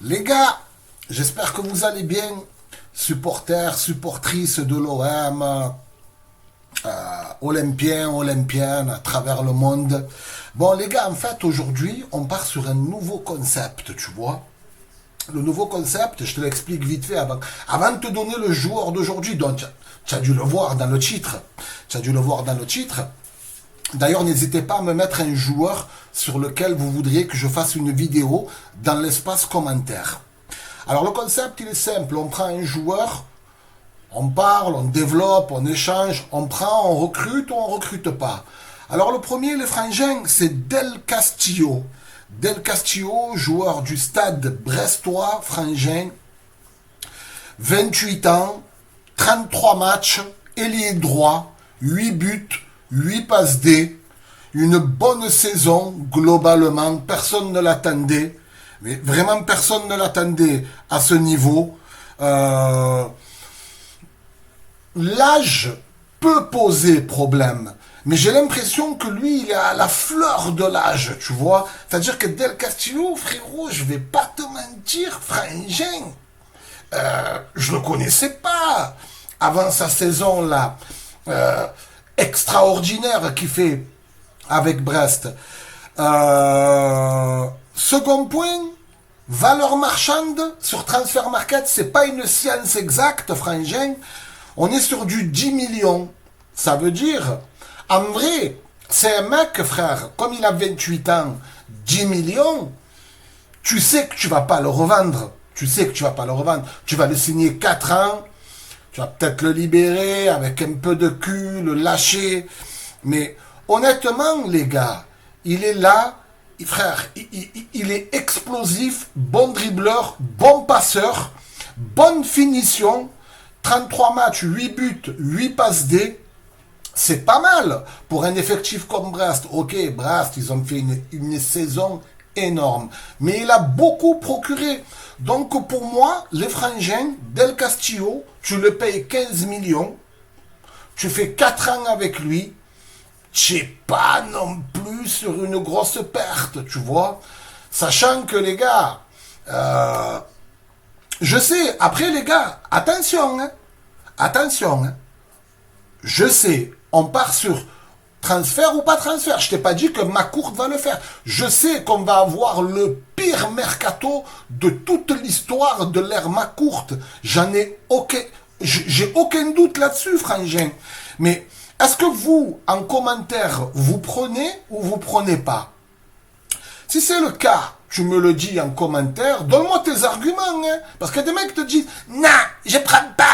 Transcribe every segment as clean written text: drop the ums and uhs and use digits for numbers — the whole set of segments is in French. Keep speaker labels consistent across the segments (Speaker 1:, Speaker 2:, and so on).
Speaker 1: Les gars, j'espère que vous allez bien, supporters, supportrices de l'OM, olympiens, olympiennes à travers le monde. Bon, les gars, en fait, aujourd'hui, on part sur un nouveau concept, tu vois. Le nouveau concept, je te l'explique vite fait avant de te donner le joueur d'aujourd'hui. Donc, tu as dû le voir dans le titre. Tu as dû le voir dans le titre. D'ailleurs, n'hésitez pas à me mettre un joueur sur lequel vous voudriez que je fasse une vidéo dans l'espace commentaire. Alors, le concept, il est simple. On prend un joueur, on parle, on développe, on échange, on prend, on recrute ou on recrute pas. Alors, le premier, les frangins, c'est Del Castillo. Del Castillo, joueur du stade brestois, frangin, 28 ans, 33 matchs, ailier droit, 8 buts, 8 passes D, une bonne saison globalement, personne ne l'attendait, mais vraiment personne ne l'attendait à ce niveau. L'âge peut poser problème, mais j'ai l'impression que lui, il est à la fleur de l'âge, tu vois. C'est-à-dire que Del Castillo, frérot, je vais pas te mentir, frangin, je le connaissais pas avant sa saison là. Extraordinaire qu'il fait avec Brest. Second point, valeur marchande sur Transfer Market, c'est pas une science exacte, frangin. On est sur du 10 millions. Ça veut dire, en vrai, c'est un mec, frère, comme il a 28 ans, 10 millions, tu sais que tu vas pas le revendre. Tu sais que tu vas pas le revendre. Tu vas le signer 4 ans. Tu vas peut-être le libérer avec un peu de cul, le lâcher. Mais honnêtement, les gars, il est là, frère, il est explosif, bon dribbleur, bon passeur, bonne finition, 33 matchs, 8 buts, 8 passes D. C'est pas mal pour un effectif comme Brest. Ok, Brest, ils ont fait une saison énorme. Mais il a beaucoup procuré. Donc pour moi, les frangins, Del Castillo, tu le payes 15 millions, tu fais 4 ans avec lui, tu n'es pas non plus sur une grosse perte, tu vois. Sachant que les gars, je sais, après les gars, attention, hein, attention, hein, je sais, on part sur transfert ou pas transfert. Je t'ai pas dit que McCourt va le faire. Je sais qu'on va avoir le pire mercato de toute l'histoire de l'ère McCourt. J'ai aucun doute là-dessus, frangin. Mais est-ce que vous, en commentaire, vous prenez ou vous prenez pas? Si c'est le cas, tu me le dis en commentaire, donne-moi tes arguments, hein. Parce que des mecs te disent, non, je prends pas.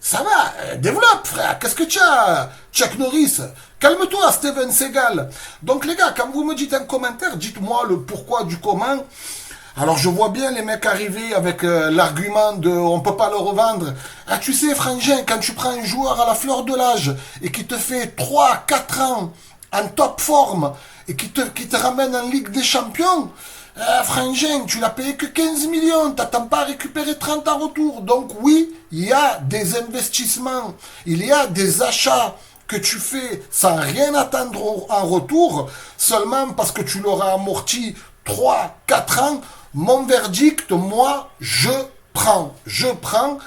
Speaker 1: Ça va, développe, frère. Qu'est-ce que tu as, Chuck Norris? Calme-toi, Steven Seagal. Donc, les gars, quand vous me dites un commentaire, dites-moi le pourquoi du comment. Alors, je vois bien les mecs arriver avec l'argument de on peut pas le revendre. Ah, tu sais, frangin, quand tu prends un joueur à la fleur de l'âge et qui te fait 3, 4 ans en top forme et qui te ramène en Ligue des Champions, frangin, tu l'as payé que 15 millions, t'attends pas à récupérer 30 en retour. Donc oui, il y a des investissements, il y a des achats que tu fais sans rien attendre en retour, seulement parce que tu l'auras amorti 3, 4 ans. Mon verdict, moi, je prends. Je prends,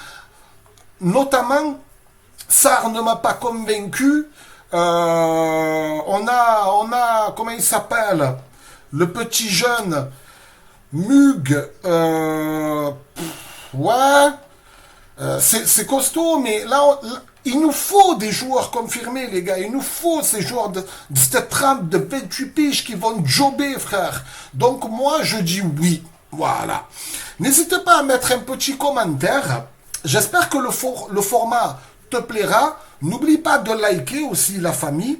Speaker 1: notamment, Sarr ne m'a pas convaincu. Comment il s'appelle? Le petit jeune Mug, ouais, c'est costaud, mais là, il nous faut des joueurs confirmés, les gars. Il nous faut ces joueurs de cette trempe de 28 piges qui vont jobber, frère. Donc, moi, je dis oui. Voilà. N'hésitez pas à mettre un petit commentaire. J'espère que le format te plaira. N'oublie pas de liker aussi la famille.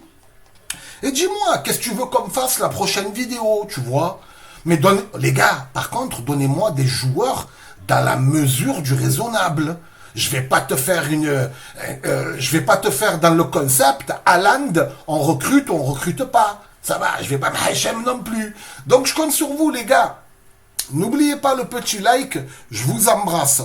Speaker 1: Et dis-moi, qu'est-ce que tu veux qu'on fasse la prochaine vidéo, tu vois? Mais les gars, par contre, donnez-moi des joueurs dans la mesure du raisonnable. Je vais pas te faire je vais pas te faire dans le concept, Haaland, on recrute pas. Ça va, je vais pas m'HM non plus. Donc je compte sur vous, les gars. N'oubliez pas le petit like, je vous embrasse.